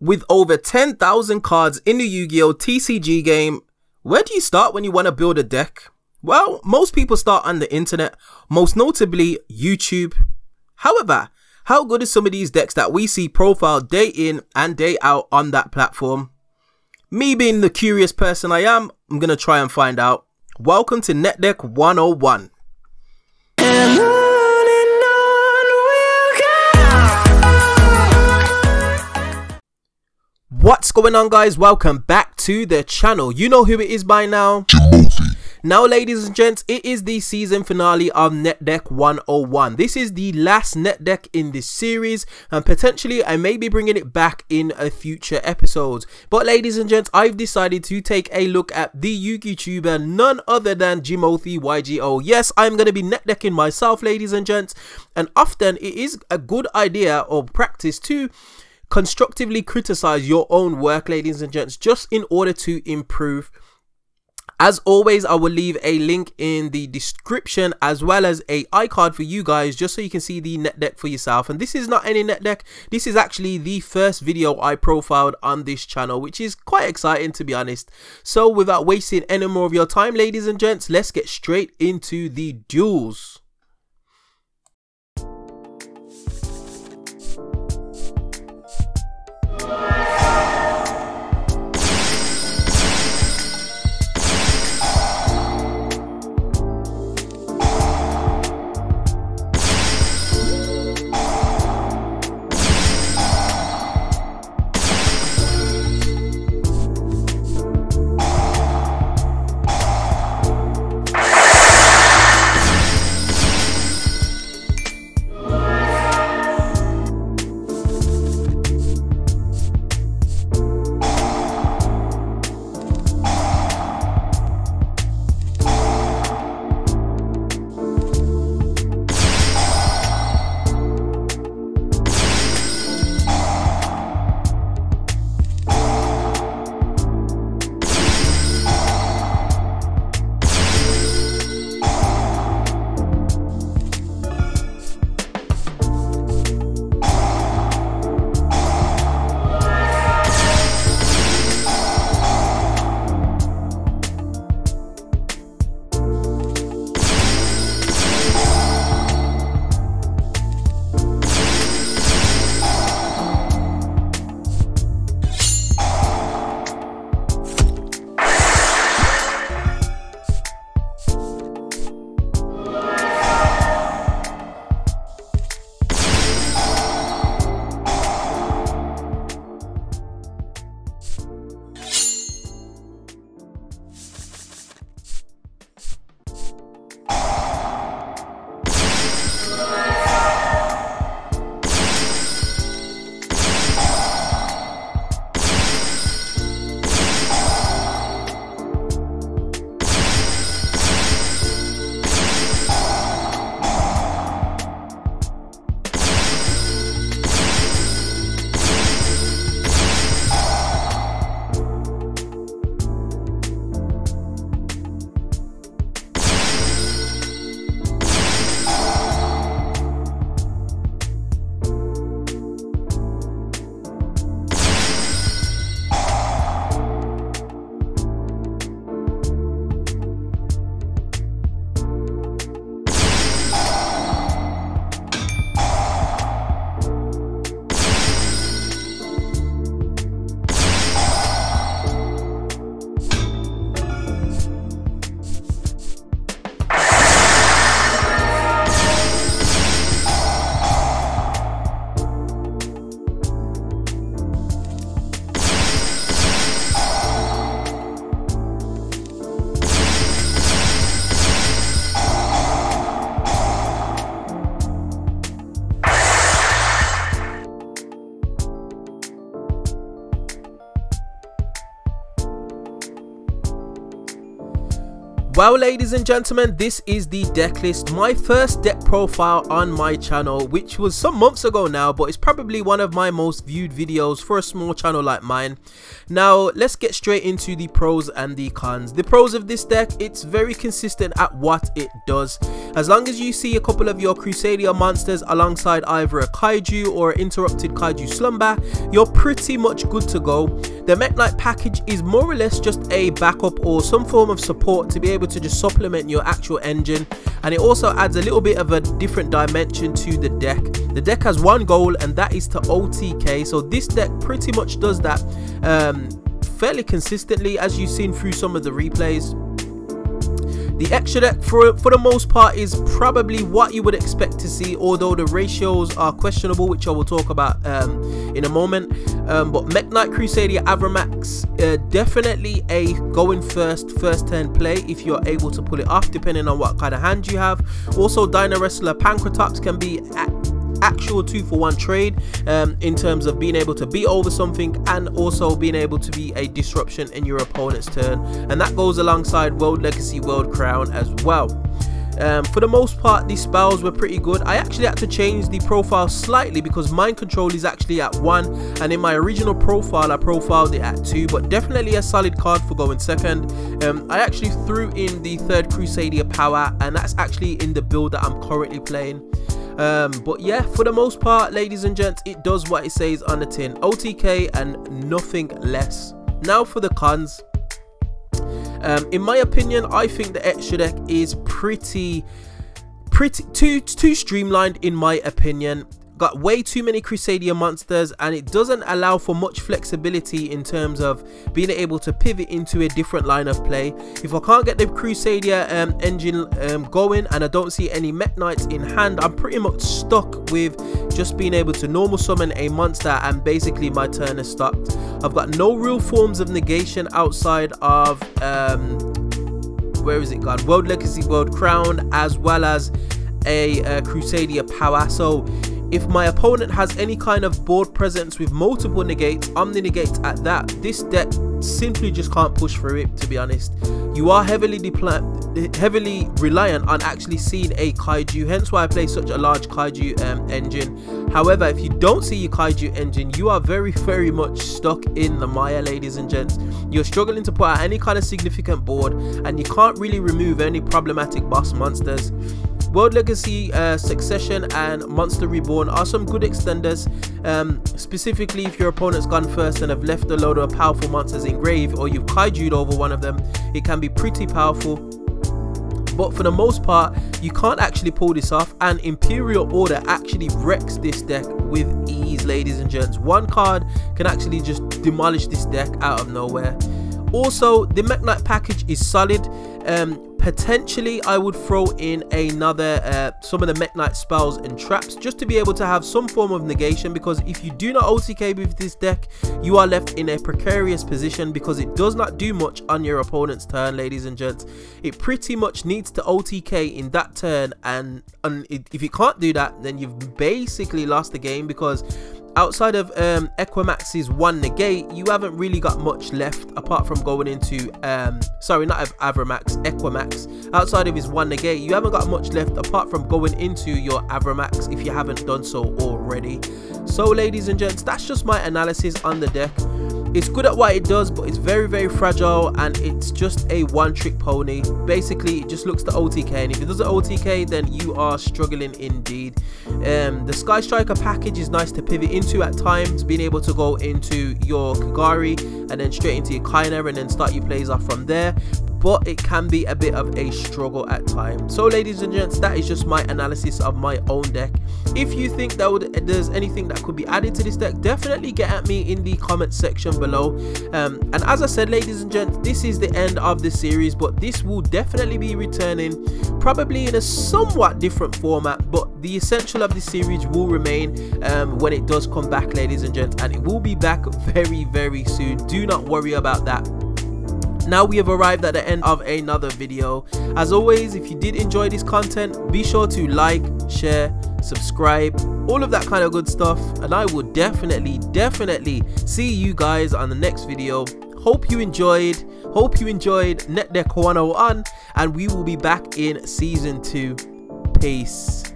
With over 10,000 cards in the Yu-Gi-Oh! TCG game, where do you start when you want to build a deck? Well, most people start on the internet, most notably YouTube. However, how good is some of these decks that we see profiled day in and day out on that platform? Me being the curious person I am, I'm going to try and find out. Welcome to NetDeck 101. What's going on, guys? Welcome back to the channel. You know who it is by now. Jimothy. Now, ladies and gents, it is the season finale of NetDeck 101. This is the last NetDeck in this series, and potentially I may be bringing it back in a future episodes. But ladies and gents, I've decided to take a look at the YouTuber none other than Jimothy YGO. Yes, I'm going to be NetDecking myself, ladies and gents, and often it is a good idea or practice to constructively criticize your own work, ladies and gents, just in order to improve. As always, I will leave a link in the description as well as a iCard for you guys, just so you can see the net deck for yourself. And this is not any net deck, this is actually the first video I profiled on this channel, which is quite exciting, to be honest. So without wasting any more of your time, ladies and gents, let's get straight into the duels. Well, ladies and gentlemen, this is the deck list, my first deck profile on my channel, which was some months ago now, but it's probably one of my most viewed videos for a small channel like mine. Now let's get straight into the pros and the cons. The pros of this deck: it's very consistent at what it does. As long as you see a couple of your Crusadia monsters alongside either a Kaiju or an interrupted Kaiju slumber, you're pretty much good to go. The Mekk Knight package is more or less just a backup or some form of support to be able to just supplement your actual engine, and it also adds a little bit of a different dimension to the deck. The deck has one goal, and that is to OTK, so this deck pretty much does that fairly consistently, as you've seen through some of the replays. The extra deck for the most part is probably what you would expect to see, although the ratios are questionable, which I will talk about in a moment. But Mekk Knight Crusadia Avramax, definitely a going first turn play if you're able to pull it off, depending on what kind of hand you have. Also, Dino Wrestler Pancratops can be actual 2-for-1 trade in terms of being able to beat over something and also being able to be a disruption in your opponent's turn, and that goes alongside World Legacy, World Crown as well. For the most part, these spells were pretty good. I actually had to change the profile slightly because Mind Control is actually at 1, and in my original profile I profiled it at 2, but definitely a solid card for going second. I actually threw in the third Crusadia power, and that's actually in the build that I'm currently playing. But yeah, for the most part, ladies and gents, it does what it says on the tin: OTK and nothing less. Now for the cons. In my opinion, I think the extra deck is pretty too streamlined in my opinion. Got way too many Crusadia monsters, and it doesn't allow for much flexibility in terms of being able to pivot into a different line of play. If I can't get the Crusadia engine going and I don't see any Mekk Knights in hand, I'm pretty much stuck with just being able to normal summon a monster, and basically my turn is stopped. I've got no real forms of negation outside of where is it gone? World Legacy, World Crown, as well as a Crusadia power. So if my opponent has any kind of board presence with multiple negates, omni negates at that, this deck simply just can't push through it, to be honest. You are heavily reliant on actually seeing a Kaiju, hence why I play such a large Kaiju engine. However, if you don't see your Kaiju engine, you are very much stuck in the mire, ladies and gents. You're struggling to put out any kind of significant board, and you can't really remove any problematic boss monsters. World Legacy, Succession and Monster Reborn are some good extenders, specifically if your opponent's gone first and have left a load of powerful monsters in grave, or you've Kaiju'd over one of them. It can be pretty powerful, but for the most part you can't actually pull this off, and Imperial Order actually wrecks this deck with ease, ladies and gents. One card can actually just demolish this deck out of nowhere. Also, the Mekk Knight package is solid. Potentially I would throw in another some of the Mekk Knight spells and traps just to be able to have some form of negation, because if you do not OTK with this deck, you are left in a precarious position because it does not do much on your opponent's turn, ladies and gents. It pretty much needs to OTK in that turn, and if you can't do that, then you've basically lost the game, because outside of Equimax's one negate, you haven't really got much left apart from going into sorry, not Avramax, Equimax. Outside of his one negate, you haven't got much left apart from going into your Avramax if you haven't done so already. So ladies and gents, that's just my analysis on the deck. It's good at what it does, but it's very fragile, and it's just a one-trick pony. Basically, it just looks to OTK, and if it doesn't OTK, then you are struggling indeed. The Sky Striker package is nice to pivot into at times, being able to go into your Kagari and then straight into your Kainer and then start your plays off from there, but it can be a bit of a struggle at times. So ladies and gents, that is just my analysis of my own deck. If you think that there's anything that could be added to this deck, definitely get at me in the comment section below. And as I said, ladies and gents, this is the end of the series, but this will definitely be returning, probably in a somewhat different format, but the essential of the series will remain when it does come back, ladies and gents, and it will be back very soon. Do not worry about that. Now we have arrived at the end of another video. As always, if you did enjoy this content, be sure to like, share, subscribe, all of that kind of good stuff, and I will definitely see you guys on the next video. hope you enjoyed Net Deck 101, and we will be back in season 2. Peace.